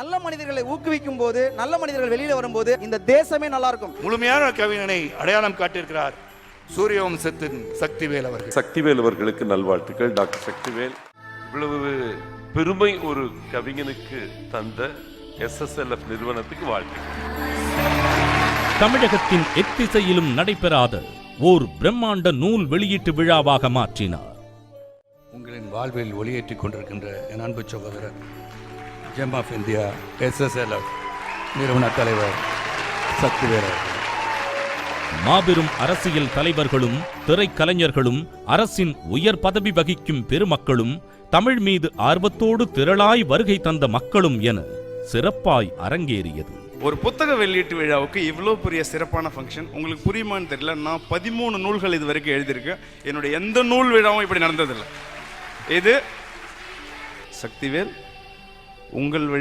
நல்ல மனிதர்களை ஊக்குவிக்கும் போது, நல்ல மனிதர்கள் வெளியில வரும்போது இந்த தேசமே நல்லா இருக்கும். முழுமையான கவிஞனை அடையாளம் காட்டியிருக்கிறார் சூரியவம்சத்தின் சக்திவேல் அவர்கள். சக்திவேல் அவர்களுக்கு நல்வாழ்த்துக்கள். டாக்டர் சக்திவேல் இவ்வளவு பெருமை ஒரு கவிஞனுக்கு தந்த SSLF நிறுவனத்துக்கு வாழ்த்துக்கள். தமிழகத்தின் எத்திசையிலும் நடைபெறாத ஓர் பிரம்மாண்ட நூல் வெளியீட்டு விழாவாக மாற்றினார். உங்களின் வாழ்வில் ஒளியேற்றிக் கொண்டிருக்கின்ற என் அன்பு சகோதரர் ஜெம் ஆஃப் இந்தியா SSLF நிறுவன தலைவர் சக்திவேல் அவர்கள். மாபெரும் அரசியல் தலைவர்களும் திரைக்கலைஞர்களும் அரசின் உயர் பதவி வகிக்கும் பெருமக்களும் தமிழ் மீது ஆர்வத்தோடு திரளாய் வருகை தந்த மக்களும் என சிறப்பாய் அரங்கேறியது. ஒரு புத்தக வெளியீட்டு விழாவுக்கு இவ்வளோ பெரிய சிறப்பான ஃபங்க்ஷன் உங்களுக்கு புரியுமான்னு தெரியல. நான் 13 நூல்கள் இது வரைக்கும் எழுதியிருக்கேன். என்னுடைய எந்த நூல் விழாவும் இப்படி நடந்ததில்லை. இது சக்திவேல் உங்கள் வழி